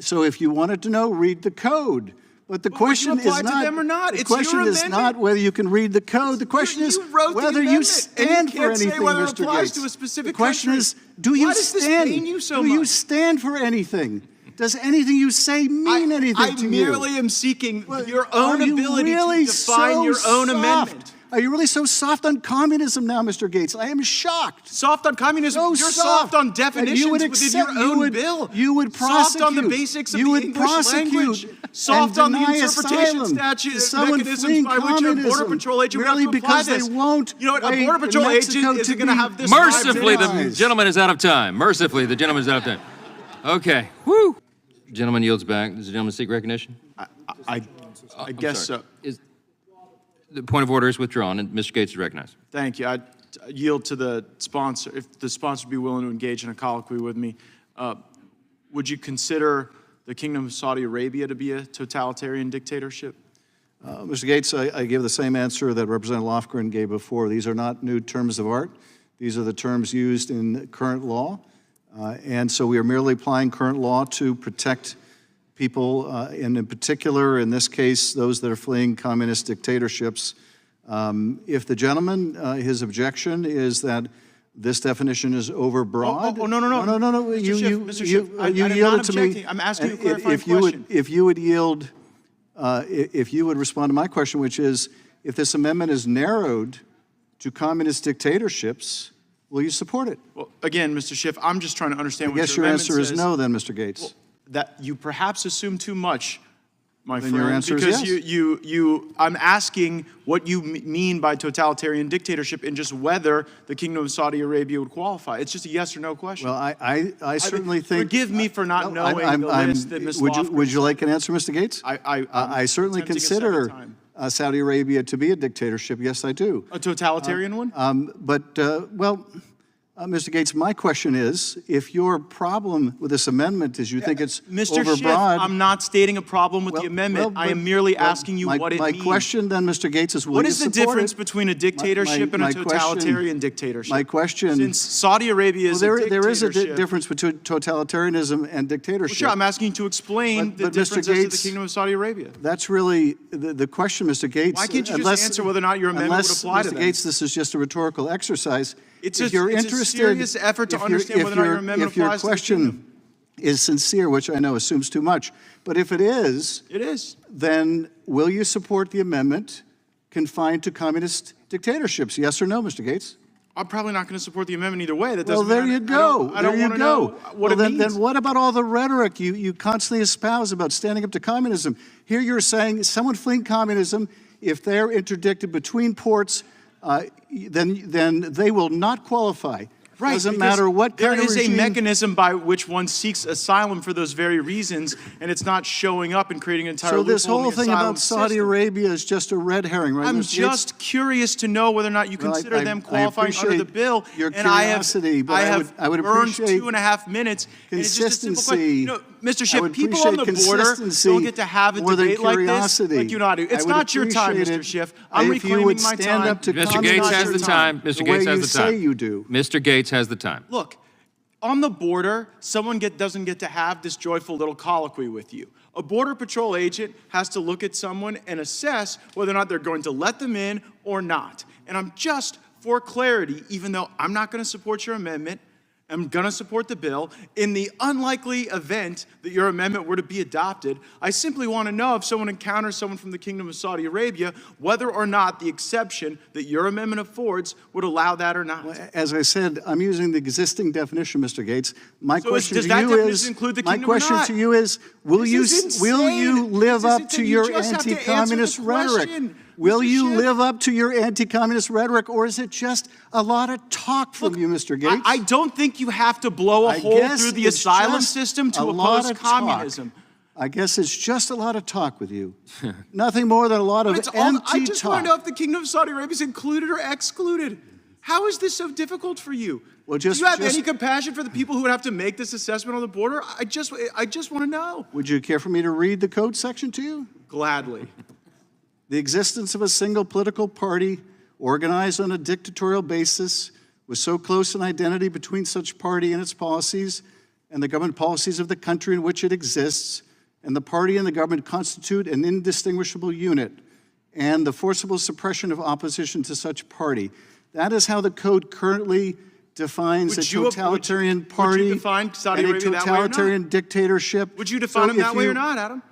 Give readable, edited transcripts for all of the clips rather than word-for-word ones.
So if you wanted to know, read the code. But the question is not, to them or not? The question is not whether you can read the code. The question is whether you stand for anything, Mr. Gaetz. The question is, do you stand? Do you stand for anything? Does anything you say mean anything to you? I merely am seeking your own ability to define your own amendment. Are you really so soft on communism now, Mr. Gaetz? I am shocked. Soft on communism? You're soft on definitions within your own bill. You would prosecute. Soft on the basics of the English language. Soft on the interpretation statute mechanisms by which a Border Patrol agent would have to apply this. You know what? A Border Patrol agent isn't going to have this. Mercifully, the gentleman is out of time. Mercifully, the gentleman is out of time. Okay. Woo. The gentleman yields back. Does the gentleman seek recognition? I guess so. The point of order is withdrawn, and Mr. Gaetz is recognized. Thank you. I yield to the sponsor. If the sponsor would be willing to engage in a colloquy with me, would you consider the Kingdom of Saudi Arabia to be a totalitarian dictatorship? Mr. Gaetz, I give the same answer that Representative Lofgren gave before. These are not new terms of art. These are the terms used in current law. And so we are merely applying current law to protect people, and in particular, in this case, those that are fleeing communist dictatorships. If the gentleman, his objection is that this definition is overbroad. No. Mr. Schiff, I yielded to me. I'm asking you a clarifying question. If you would yield, if you would respond to my question, which is, if this amendment is narrowed to communist dictatorships, will you support it? Well, again, Mr. Schiff, I'm just trying to understand what your amendment says. I guess your answer is no, then, Mr. Gaetz. Well, that you perhaps assume too much, my then friend, your answer because is yes. I'm asking what you mean by totalitarian dictatorship and just whether the Kingdom of Saudi Arabia would qualify. It's just a yes or no question. Well, I certainly think. Forgive me for not knowing the list that Ms. Lofgren Would you like an answer, Mr. Gaetz? I certainly consider Saudi Arabia to be a dictatorship. Yes, I do. A totalitarian one? Well, Mr. Gaetz, my question is, if your problem with this amendment is you think it's Mr. overbroad... Schiff, I'm not stating a problem with the amendment. I am merely asking you what it means. My question then, Mr. Gaetz, is what is the difference between a dictatorship and a totalitarian dictatorship? My question... Since Saudi Arabia is a dictatorship... There is a difference between totalitarianism and dictatorship. Well, sure, I'm asking you to explain the differences of the Kingdom of Saudi Arabia. That's really the question, Mr. Gaetz. Why can't you just answer whether or not your amendment would apply to them? Mr. Gaetz, this is just a rhetorical exercise. It's a serious effort to understand whether or not your amendment applies to the kingdom. If your question is sincere, which I know assumes too much, but if it is, then will you support the amendment confined to communist dictatorships? Yes or no, Mr. Gaetz? I'm probably not going to support the amendment either way. That well, doesn't there matter. you go. I don't want to know what it means. Then what about all the rhetoric you constantly espouse about standing up to communism? Here you're saying someone fleeing communism, if they're interdicted between ports, then they will not qualify. Right, doesn't matter what kind of regime. There is a mechanism by which one seeks asylum for those very reasons, and it's not showing up and creating an entire loophole in the asylum system. So this whole thing about Saudi Arabia is just a red herring, right? I'm just curious to know whether or not you consider them qualifying under the bill. Your curiosity, but I would burned 2.5 minutes. Consistency. Mr. Schiff, people on the border don't get to have a debate like this like you know how to. It's not your time, Mr. Schiff. I'm reclaiming my time. Mr. Gaetz has the time. Mr. Gaetz has the time. Say you do. Mr. Gaetz has the time. Look, on the border, someone doesn't get to have this joyful little colloquy with you. A Border Patrol agent has to look at someone and assess whether or not they're going to let them in or not. And I'm just, for clarity, even though I'm not going to support your amendment, I'm going to support the bill. In the unlikely event that your amendment were to be adopted, I simply want to know if someone encounters someone from the Kingdom of Saudi Arabia, whether or not the exception that your amendment affords would allow that or not. Well, as I said, I'm using the existing definition, Mr. Gaetz. My question to you is, will you live up to your anti-communist rhetoric? Will you live up to your anti-communist rhetoric, or is it just a lot of talk from you, Mr. Gaetz? I don't think you have to blow a hole through the asylum system to oppose communism. I guess it's just a lot of talk with you. Nothing more than a lot of empty talk. I just want to know if the Kingdom of Saudi Arabia is included or excluded. How is this so difficult for you? Well, do you have any compassion for the people who would have to make this assessment on the border? I just want to know. Would you care for me to read the code section to you? Gladly. The existence of a single political party organized on a dictatorial basis with so close an identity between such party and its policies and the government policies of the country in which it exists, and the party and the government constitute an indistinguishable unit, and the forcible suppression of opposition to such party. That is how the code currently defines a totalitarian party would you define Saudi and a Arabia that way or not? totalitarian dictatorship. Would you define them that way or not, Adam?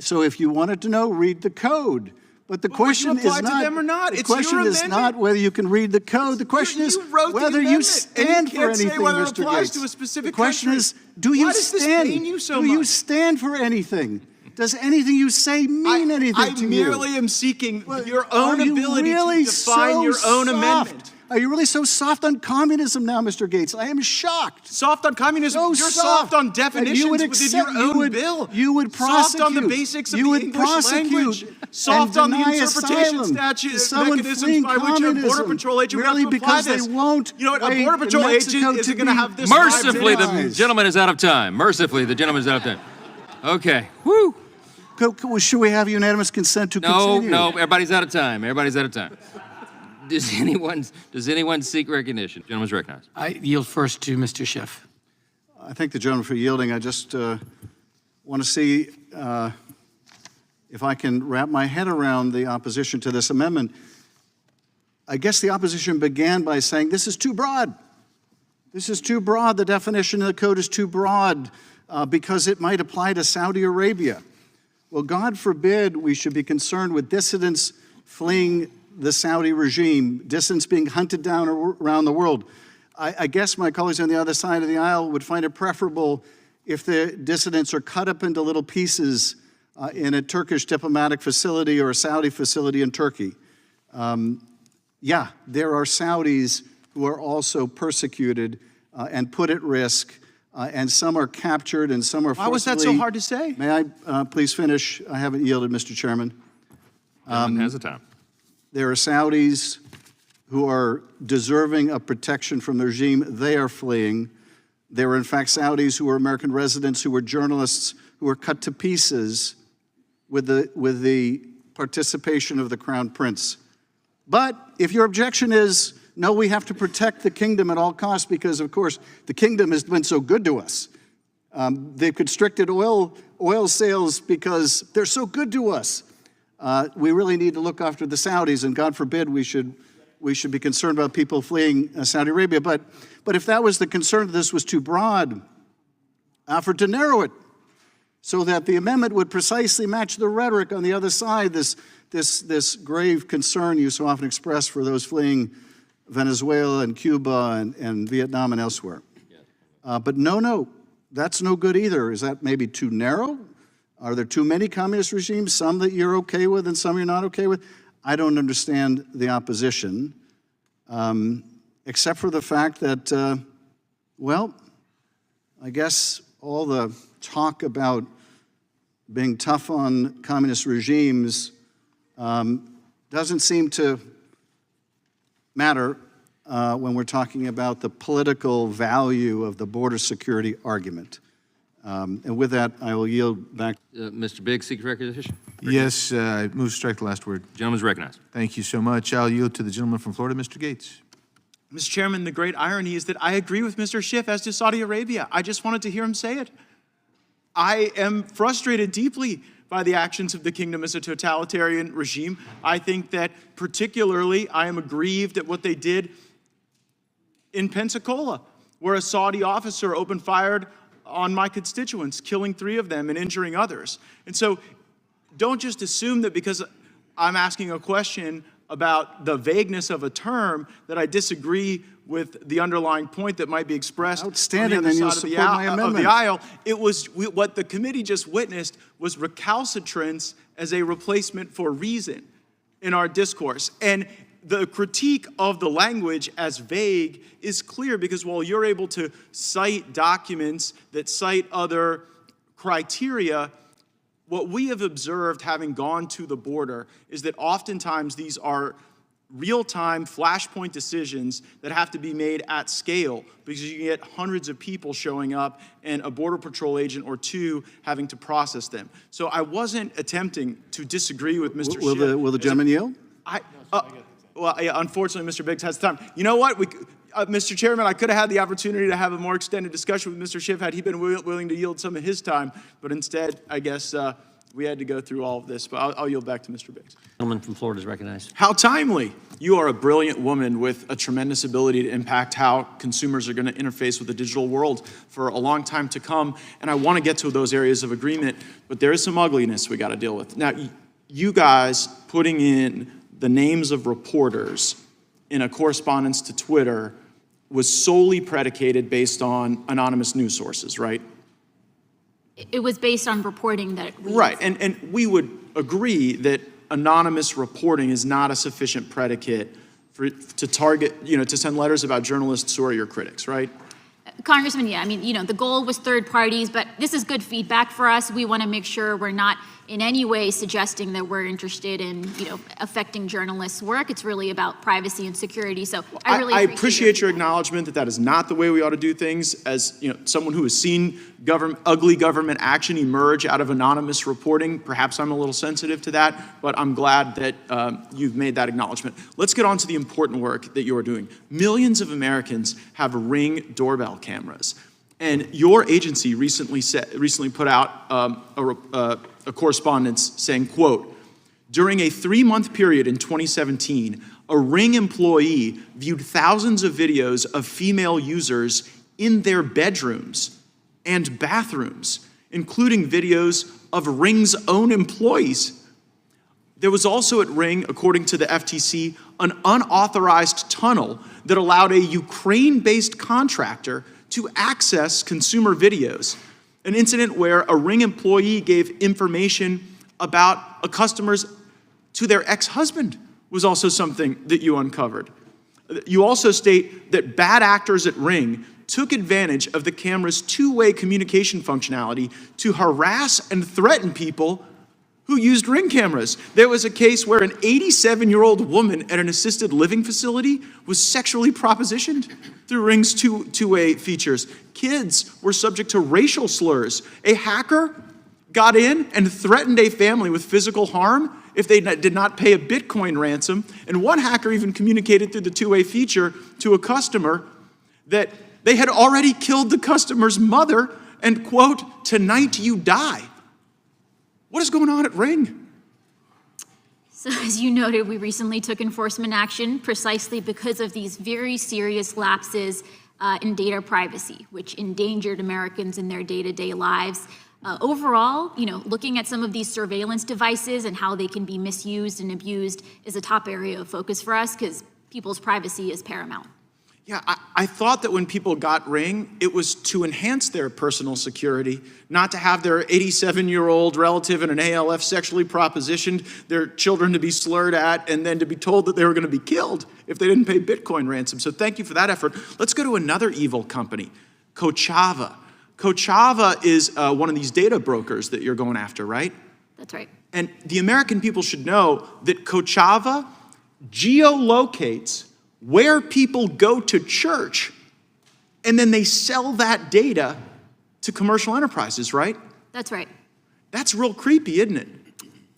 So if you wanted to know, read the code. But the question is apply not, to them or not? the It's question your is amendment. not whether you can read the code. The question is wrote the whether you amendment, stand and you for can't say anything, whether it Mr. applies Gates. to a specific the question country. is, do you Why does this stand? pain you so do you much? stand for anything? Does anything you say mean anything to you? I merely am seeking your own Are you ability really to define so your own soft? amendment. Are you really so soft on communism now, Mr. Gates? I am shocked. Soft on communism. So You're soft on that definitions you would within accept- your own you would- bill. You would prosecute. Soft on the basics of you the would English prosecute language. Soft and on the deny interpretation asylum statute to someone mechanisms fleeing by which a border communism patrol agent would have merely to apply because this. they won't. You know what? A wait border in patrol Mexico agent to isn't going to be have this. Mercifully, the victimized. gentleman is out of time. Mercifully, the gentleman is out of time. Okay. Woo. Should we have unanimous consent to No, continue? no, everybody's out of time. Everybody's out of time. Does anyone seek recognition? Gentleman's recognized. I yield first to Mr. Schiff. I thank the gentleman for yielding. I just want to see if I can wrap my head around the opposition to this amendment. I guess the opposition began by saying this is too broad. This is too broad. The definition of the code is too broad because it might apply to Saudi Arabia. Well, God forbid we should be concerned with dissidents fleeing the Saudi regime, dissidents being hunted down around the world. I guess my colleagues on the other side of the aisle would find it preferable if the dissidents are cut up into little pieces in a Turkish diplomatic facility or a Saudi facility in Turkey. Yeah, there are Saudis who are also persecuted and put at risk, and some are captured and some are forcibly... Why was that so hard to say? May I please finish? I haven't yielded, Mr. Chairman. Gentleman has the time. There are Saudis who are deserving of protection from the regime. They are fleeing. There are, in fact, Saudis who are American residents, who are journalists, who are cut to pieces with the participation of the Crown Prince. But if your objection is, no, we have to protect the kingdom at all costs because, of course, the kingdom has been so good to us. They've constricted oil sales because they're so good to us. We really need to look after the Saudis, and God forbid we should be concerned about people fleeing Saudi Arabia. But if that was the concern, this was too broad, offered to narrow it so that the amendment would precisely match the rhetoric on the other side, this grave concern you so often express for those fleeing Venezuela and Cuba and Vietnam and elsewhere. But no, that's no good either. Is that maybe too narrow? Are there too many communist regimes, some that you're okay with and some you're not okay with? I don't understand the opposition, except for the fact that, well, I guess all the talk about being tough on communist regimes doesn't seem to matter when we're talking about the political value of the border security argument. And with that, I will yield back. Mr. Biggs seeks recognition. Yes, I move to strike the last word. Gentleman's recognized. Thank you so much. I'll yield to the gentleman from Florida, Mr. Gaetz. Mr. Chairman, the great irony is that I agree with Mr. Schiff as to Saudi Arabia. I just wanted to hear him say it. I am frustrated deeply by the actions of the kingdom as a totalitarian regime. I think that particularly I am aggrieved at what they did in Pensacola, where a Saudi officer opened fire on my constituents, killing 3 of them and injuring others. And so don't just assume that because I'm asking a question about the vagueness of a term that I disagree with the underlying point that might be expressed Outstanding, on the then you'll other side support my of amendment. the aisle. It was what the committee just witnessed was recalcitrance as a replacement for reason in our discourse. And the critique of the language as vague is clear because while you're able to cite documents that cite other criteria, what we have observed having gone to the border is that oftentimes these are real-time flashpoint decisions that have to be made at scale because you get hundreds of people showing up and a Border Patrol agent or 2 having to process them. So I wasn't attempting to disagree with Mr. Schiff. Will the gentleman yield? Well, yeah, unfortunately, Mr. Biggs has time. You know what? Mr. Chairman, I could have had the opportunity to have a more extended discussion with Mr. Schiff had he been willing to yield some of his time, but instead, I guess we had to go through all of this. But I'll yield back to Mr. Biggs. Gentleman from Florida is recognized. How timely. You are a brilliant woman with a tremendous ability to impact how consumers are going to interface with the digital world for a long time to come. And I want to get to those areas of agreement, but there is some ugliness we got to deal with. Now, you guys putting in the names of reporters in a correspondence to Twitter was solely predicated based on anonymous news sources, right? It was based on reporting that we... Right, and we would agree that anonymous reporting is not a sufficient predicate to target, to send letters about journalists who are your critics, right? Congressman, yeah, I mean, the goal was third parties, but this is good feedback for us. We want to make sure we're not in any way suggesting that we're interested in, affecting journalists' work. It's really about privacy and security. So I really appreciate your acknowledgement that that is not the way we ought to do things. As someone who has seen ugly government action emerge out of anonymous reporting, perhaps I'm a little sensitive to that, but I'm glad that you've made that acknowledgement. Let's get on to the important work that you are doing. Millions of Americans have Ring doorbell cameras. And your agency recently put out a correspondence saying, quote, during a 3-month period in 2017, a Ring employee viewed thousands of videos of female users in their bedrooms and bathrooms, including videos of Ring's own employees. There was also at Ring, according to the FTC, an unauthorized tunnel that allowed a Ukraine-based contractor to access consumer videos. An incident where a Ring employee gave information about a customer's to their ex-husband was also something that you uncovered. You also state that bad actors at Ring took advantage of the camera's two-way communication functionality to harass and threaten people who used Ring cameras. There was a case where an 87-year-old woman at an assisted living facility was sexually propositioned through Ring's two-way features. Kids were subject to racial slurs. A hacker got in and threatened a family with physical harm if they did not pay a Bitcoin ransom. And one hacker even communicated through the two-way feature to a customer that they had already killed the customer's mother and, quote, tonight you die. What is going on at Ring? So as you noted, we recently took enforcement action precisely because of these very serious lapses in data privacy, which endangered Americans in their day-to-day lives. Overall, looking at some of these surveillance devices and how they can be misused and abused is a top area of focus for us because people's privacy is paramount. Yeah, I thought that when people got Ring, it was to enhance their personal security, not to have their 87-year-old relative in an ALF sexually propositioned, their children to be slurred at, and then to be told that they were going to be killed if they didn't pay Bitcoin ransom. So thank you for that effort. Let's go to another evil company, Kochava. Kochava is one of these data brokers that you're going after, right? That's right. And the American people should know that Kochava geolocates where people go to church, and then they sell that data to commercial enterprises, right? That's right. That's real creepy, isn't it?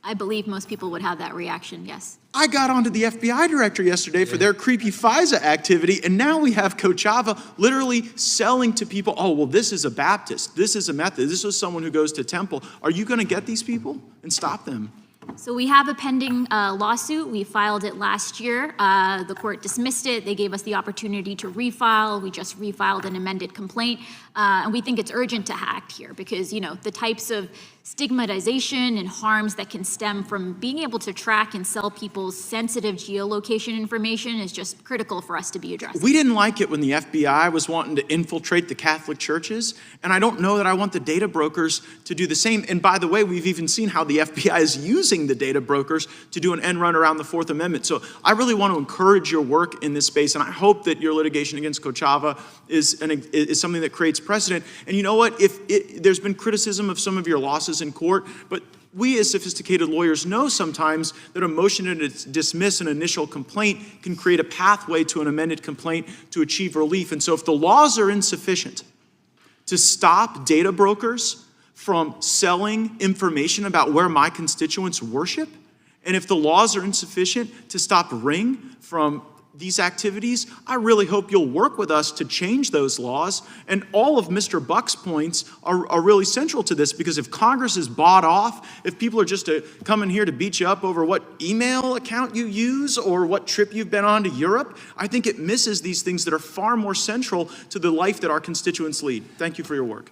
I believe most people would have that reaction, yes. I got onto the FBI director yesterday for their creepy FISA activity, and now we have Kochava literally selling to people, oh, well, this is a Baptist, this is a Methodist, this is someone who goes to temple. Are you going to get these people and stop them? So we have a pending lawsuit. We filed it last year. The court dismissed it. They gave us the opportunity to refile. We just refiled an amended complaint. And we think it's urgent to act here because, the types of stigmatization and harms that can stem from being able to track and sell people's sensitive geolocation information is just critical for us to be addressing. We didn't like it when the FBI was wanting to infiltrate the Catholic churches, and I don't know that I want the data brokers to do the same. And by the way, we've even seen how the FBI is using the data brokers to do an end run around the Fourth Amendment. So I really want to encourage your work in this space, and I hope that your litigation against Kochava is something that creates precedent. And you know what? There's been criticism of some of your losses in court, but we as sophisticated lawyers know sometimes that a motion to dismiss an initial complaint can create a pathway to an amended complaint to achieve relief. And so if the laws are insufficient to stop data brokers from selling information about where my constituents worship, and if the laws are insufficient to stop Ring from these activities, I really hope you'll work with us to change those laws. And all of Mr. Buck's points are really central to this, because if Congress is bought off, if people are just coming here to beat you up over what email account you use or what trip you've been on to Europe, I think it misses these things that are far more central to the life that our constituents lead. Thank you for your work.